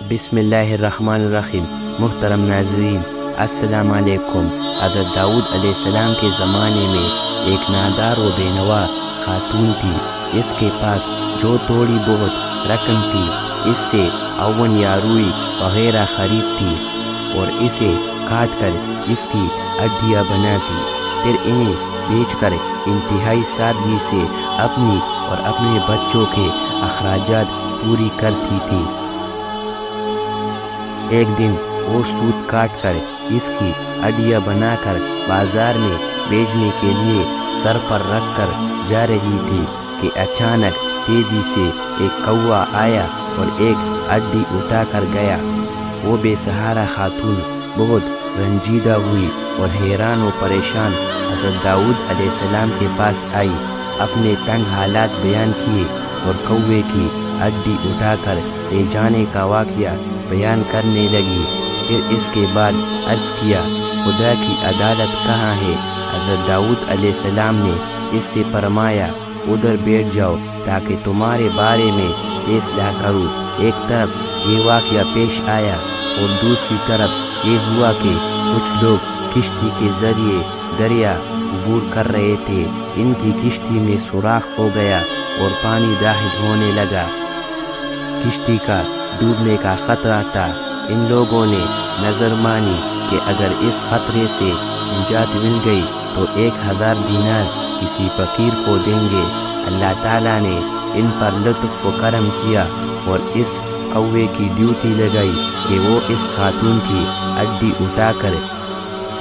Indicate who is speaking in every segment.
Speaker 1: بسم اللہ الرحمن الرحیم۔ محترم ناظرین، السلام علیکم۔ حضرت داؤد علیہ السلام کے زمانے میں ایک نادار و بے نوا خاتون تھی۔ اس کے پاس جو تھوڑی بہت رقم تھی اس سے اون یا روئی وغیرہ خریدتی اور اسے کاٹ کر اس کی ہڈیاں بناتی، پھر انہیں بیچ کر انتہائی سادگی سے اپنی اور اپنے بچوں کے اخراجات پوری کرتی تھی۔ ایک دن وہ سوت کاٹ کر اس کی ہڈیاں بنا کر بازار میں بیچنے کے لیے سر پر رکھ کر جا رہی تھی کہ اچانک تیزی سے ایک کوہ آیا اور ایک ہڈی اٹھا کر گیا۔ وہ بے سہارا خاتون بہت رنجیدہ ہوئی اور حیران و پریشان حضرت داؤد علیہ السلام کے پاس آئی، اپنے تنگ حالات بیان کیے اور کوے کی ہڈی اٹھا کر لے جانے کا واقعہ بیان کرنے لگی۔ پھر اس کے بعد عرض کیا، خدا کی عدالت کہاں ہے؟ حضرت داؤد علیہ السلام نے اس سے فرمایا، ادھر بیٹھ جاؤ تاکہ تمہارے بارے میں فیصلہ کروں۔ ایک طرف یہ واقعہ پیش آیا اور دوسری طرف یہ ہوا کہ کچھ لوگ کشتی کے ذریعے دریا عبور کر رہے تھے۔ ان کی کشتی میں سوراخ ہو گیا اور پانی داخل ہونے لگا۔ کشتی کا ڈوبنے کا خطرہ تھا۔ ان لوگوں نے نظر مانی کہ اگر اس خطرے سے نجات مل گئی تو 1000 دینار کسی فقیر کو دیں گے۔ اللہ تعالیٰ نے ان پر لطف و کرم کیا اور اس کوے کی ڈیوٹی لگائی کہ وہ اس خاتون کی ہڈی اٹھا کر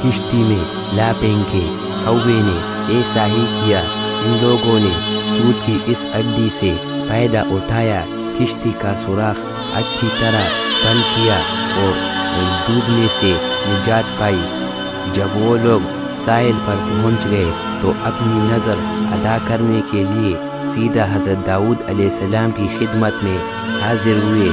Speaker 1: کشتی میں لا پھینکے۔ کوے نے ایسا ہی کیا۔ ان لوگوں نے سود کی اس ہڈی سے فائدہ اٹھایا، کشتی کا سوراخ اچھی طرح بند کیا اور ڈوبنے سے نجات پائی۔ جب وہ لوگ ساحل پر پہنچ گئے تو اپنی نظر ادا کرنے کے لیے سیدھا حضرت داؤد علیہ السلام کی خدمت میں حاضر ہوئے۔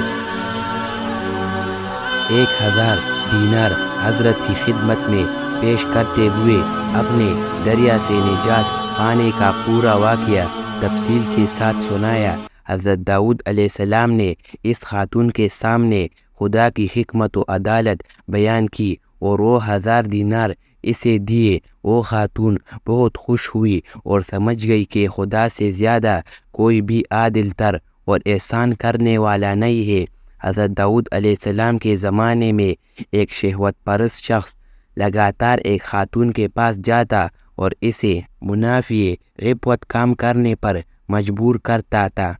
Speaker 1: 1000 دینار حضرت کی خدمت میں پیش کرتے ہوئے اپنے دریا سے نجات پانے کا پورا واقعہ تفصیل کے ساتھ سنایا۔ حضرت داؤد علیہ السلام نے اس خاتون کے سامنے خدا کی حکمت و عدالت بیان کی اور وہ 1000 دینار اسے دیے۔ وہ خاتون بہت خوش ہوئی اور سمجھ گئی کہ خدا سے زیادہ کوئی بھی عادل تر اور احسان کرنے والا نہیں ہے۔ حضرت داؤد علیہ السلام کے زمانے میں ایک شہوت پرست شخص لگاتار ایک خاتون کے پاس جاتا اور اسے منافع غیبت کام کرنے پر مجبور کرتا تھا۔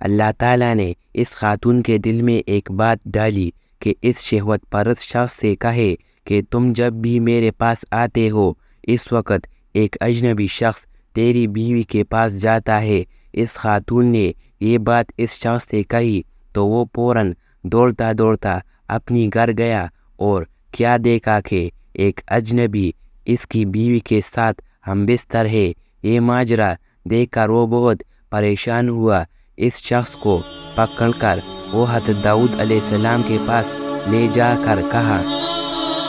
Speaker 1: اللہ تعالیٰ نے اس خاتون کے دل میں ایک بات ڈالی کہ اس شہوت پرست شخص سے کہے کہ تم جب بھی میرے پاس آتے ہو اس وقت ایک اجنبی شخص تیری بیوی کے پاس جاتا ہے۔ اس خاتون نے یہ بات اس شخص سے کہی تو وہ فوراً دوڑتا دوڑتا اپنی گھر گیا اور کیا دیکھا کہ ایک اجنبی اس کی بیوی کے ساتھ ہم بستر ہے۔ یہ ماجرا دیکھ کر وہ بہت پریشان ہوا۔ اس شخص کو پکڑ کر وہ حضرت داؤد علیہ السلام کے پاس لے جا کر کہا،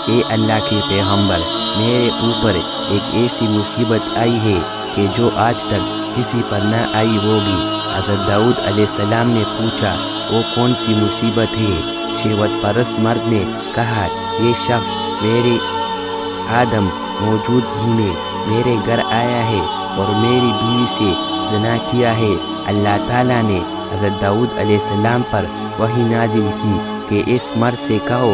Speaker 1: اے اللہ کے پیغمبر، میرے اوپر ایک ایسی مصیبت آئی ہے کہ جو آج تک کسی پر نہ آئی ہوگی۔ حضرت داؤد علیہ السلام نے پوچھا، وہ کون سی مصیبت ہے؟ شہوت پرست مرد نے کہا، یہ شخص میرے آدم موجودگی میں میرے گھر آیا ہے اور میری بیوی سے زنا کیا ہے۔ اللہ تعالیٰ نے حضرت داؤد علیہ السلام پر وحی نازل کی کہ اس مرد سے کہو،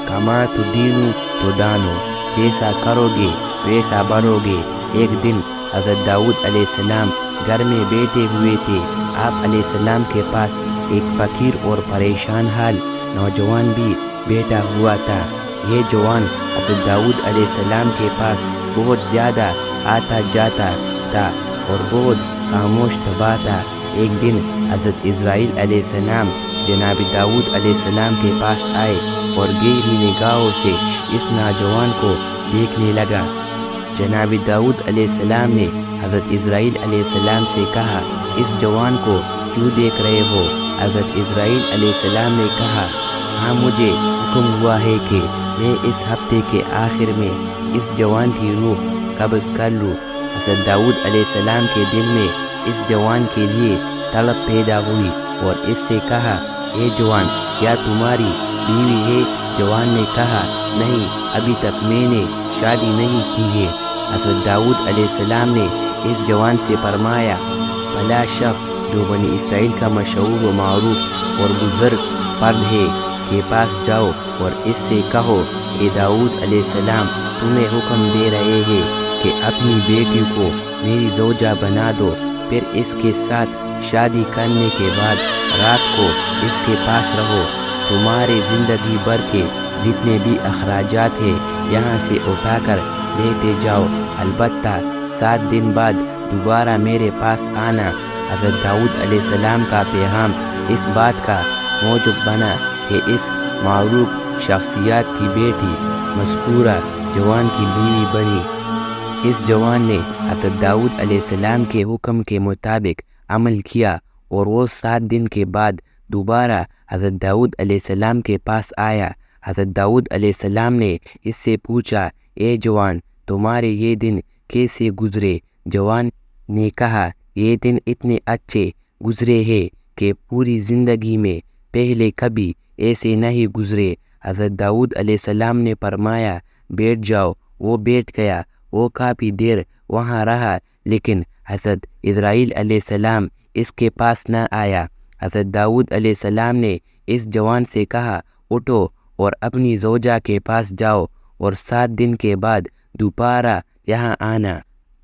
Speaker 1: کما تدینو تدانو، جیسا کرو گے ویسا بڑھو گے۔ ایک دن حضرت داؤد علیہ السلام گھر میں بیٹھے ہوئے تھے۔ آپ علیہ السلام کے پاس ایک فقیر اور پریشان حال نوجوان بھی بیٹھا ہوا تھا۔ یہ جوان حضرت داؤد علیہ السلام کے پاس بہت زیادہ آتا جاتا تھا اور بہت خاموش طبع تھا۔ ایک دن حضرت اسرائیل علیہ السلام جناب داؤد علیہ السلام کے پاس آئے اور گہری نگاہوں سے اس نوجوان کو دیکھنے لگا۔ جناب داؤد علیہ السلام نے حضرت اسرائیل علیہ السلام سے کہا، اس جوان کو کیوں دیکھ رہے ہو؟ حضرت اسرائیل علیہ السلام نے کہا، ہاں مجھے حکم ہوا ہے کہ میں اس ہفتے کے آخر میں اس جوان کی روح قبض کر لوں۔ حضرت داؤد علیہ السلام کے دل میں اس جوان کے لیے طلب پیدا ہوئی اور اس سے کہا، اے جوان، کیا تمہاری بیوی ہے؟ جوان نے کہا نہیں، ابھی تک میں نے شادی نہیں کی ہے۔ حضرت داؤد علیہ السلام نے اس جوان سے فرمایا بھلا شخص جو بنی اسرائیل کا مشہور و معروف اور بزرگ فرد ہے کے پاس جاؤ اور اس سے کہو کہ داؤد علیہ السلام تمہیں حکم دے رہے ہیں کہ اپنی بیٹی کو میری زوجہ بنا دو، پھر اس کے ساتھ شادی کرنے کے بعد رات کو اس کے پاس رہو، تمہارے زندگی بھر کے جتنے بھی اخراجات ہیں یہاں سے اٹھا کر لیتے جاؤ، البتہ 7 دن بعد دوبارہ میرے پاس آنا۔ حضرت داؤد علیہ السلام کا پیغام اس بات کا موجب بنا کہ اس معروف شخصیات کی بیٹی مذکورہ جوان کی بیوی بنی۔ اس جوان نے حضرت داؤد علیہ السلام کے حکم کے مطابق عمل کیا اور وہ 7 دن کے بعد دوبارہ حضرت داؤد علیہ السلام کے پاس آیا۔ حضرت داؤد علیہ السلام نے اس سے پوچھا اے جوان، تمہارے یہ دن کیسے گزرے؟ جوان نے کہا یہ دن اتنے اچھے گزرے ہیں کہ پوری زندگی میں پہلے کبھی ایسے نہیں گزرے۔ حضرت داؤد علیہ السلام نے فرمایا بیٹھ جاؤ۔ وہ بیٹھ گیا۔ وہ کافی دیر وہاں رہا لیکن حضرت اسرائیل علیہ السلام اس کے پاس نہ آیا۔ حضرت داؤد علیہ السلام نے اس جوان سے کہا اٹھو اور اپنی زوجہ کے پاس جاؤ اور 7 دن کے بعد دوبارہ یہاں آنا۔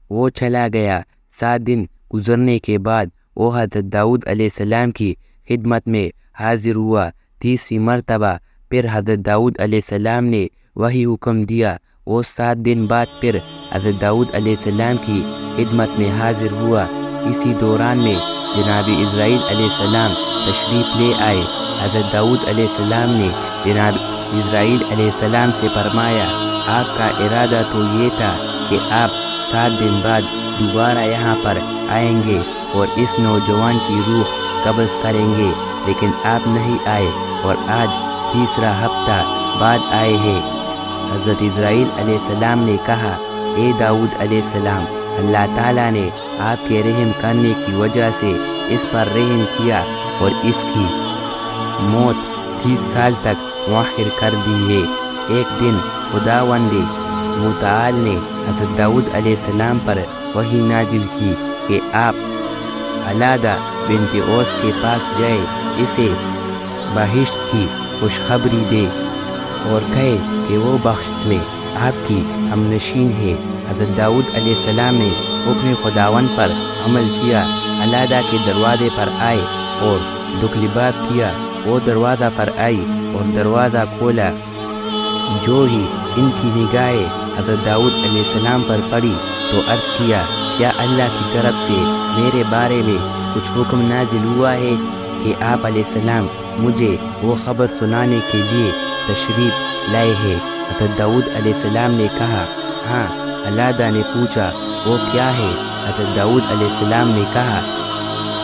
Speaker 1: وہ چلا گیا۔ 7 دن گزرنے کے بعد وہ حضرت داؤد علیہ السلام کی خدمت میں حاضر ہوا۔ تیسری مرتبہ پھر حضرت داؤد علیہ السلام نے وہی حکم دیا۔ وہ 7 دن بعد پھر حضرت داؤد علیہ السلام کی خدمت میں حاضر ہوا۔ اسی دوران میں جناب اسرائیل علیہ السلام تشریف لے آئے۔ حضرت داؤد علیہ السلام نے جناب اسرائیل علیہ السلام سے فرمایا آپ کا ارادہ تو یہ تھا کہ آپ 7 دن بعد دوبارہ یہاں پر آئیں گے اور اس نوجوان کی روح قبض کریں گے، لیکن آپ نہیں آئے اور آج تیسرا ہفتہ بعد آئے ہیں۔ حضرت اسرائیل علیہ السلام نے کہا اے داؤد علیہ السلام، اللہ تعالیٰ نے آپ کے رحم کرنے کی وجہ سے اس پر رحم کیا اور اس کی موت 30 سال تک مؤخر کر دی ہے۔ ایک دن خداوند متعال نے حضرت داؤد علیہ السلام پر وحی نازل کی کہ آپ علادہ بنت اوس کے پاس جائے، اسے بہشت کی خوشخبری دے اور کہے کہ وہ بہشت میں آپ کی ہمنشین ہے۔ حضرت داؤد علیہ السلام نے حکم خداوند پر عمل کیا، علادہ کے دروازے پر آئے اور دکلباب کیا۔ وہ دروازہ پر آئی اور دروازہ کھولا۔ جو ہی ان کی نگاہیں حضرت داؤد علیہ السلام پر پڑی تو عرض کیا کیا اللہ کی طرف سے میرے بارے میں کچھ حکم نازل ہوا ہے کہ آپ علیہ السلام مجھے وہ خبر سنانے کے لیے تشریف لائے ہیں؟ حضرت داؤد علیہ السلام نے کہا ہاں۔ علادہ نے پوچھا وہ کیا ہے؟ حضرت داؤد علیہ السلام نے کہا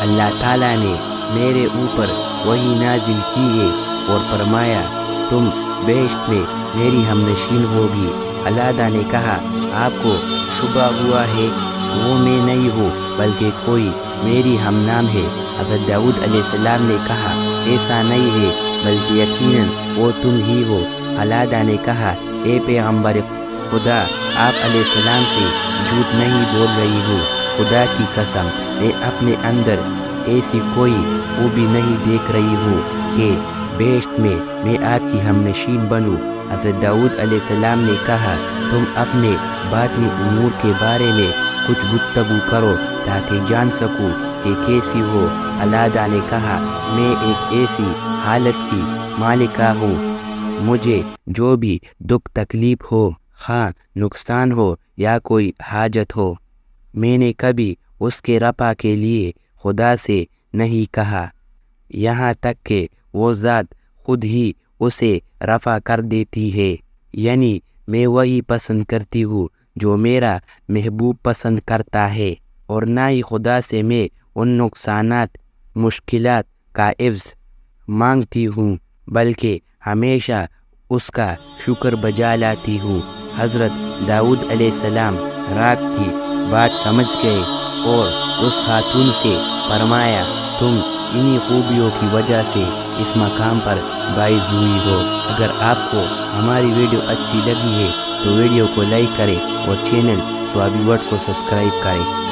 Speaker 1: اللہ تعالیٰ نے میرے اوپر وحی نازل کی ہے اور فرمایا تم بہشت میں میری ہمنشین ہوگی۔ علادہ نے کہا آپ کو شبہ ہوا ہے؟ وہ میں نہیں ہوں بلکہ کوئی میری ہم نام ہے۔ حضرت داؤد علیہ السلام نے کہا ایسا نہیں ہے بلکہ یقیناً وہ تم ہی ہو۔ علادہ نے کہا اے پیغمبر خدا، آپ علیہ السلام سے جھوٹ نہیں بول رہی ہوں، خدا کی قسم میں اپنے اندر ایسی کوئی خوبی نہیں دیکھ رہی ہوں کہ بہشت میں آپ کی ہمنشین بنوں۔ حضرت داؤد علیہ السلام نے کہا تم اپنے باطنی امور کے بارے میں کچھ گفتگو کرو تاکہ جان سکوں کہ کیسی ہو۔ علادہ نے کہا میں ایک ایسی حالت کی مالکہ ہوں، مجھے جو بھی دکھ تکلیف ہو، خواہ نقصان ہو یا کوئی حاجت ہو، میں نے کبھی اس کے رفع کے لیے خدا سے نہیں کہا، یہاں تک کہ وہ ذات خود ہی اسے رفع کر دیتی ہے۔ یعنی میں وہی پسند کرتی ہوں جو میرا محبوب پسند کرتا ہے، اور نہ ہی خدا سے میں ان نقصانات مشکلات کا عوض مانگتی ہوں بلکہ ہمیشہ اس کا شکر بجا لاتی ہوں۔ حضرت داؤد علیہ السلام رات کی بات سمجھ گئے اور اس خاتون سے فرمایا تم انہی خوبیوں کی وجہ سے اس مقام پر باعث ہوئی ہو۔ اگر آپ کو ہماری ویڈیو اچھی لگی ہے تو ویڈیو کو لائک کریں اور چینل سوابی ورڈ کو سبسکرائب کریں۔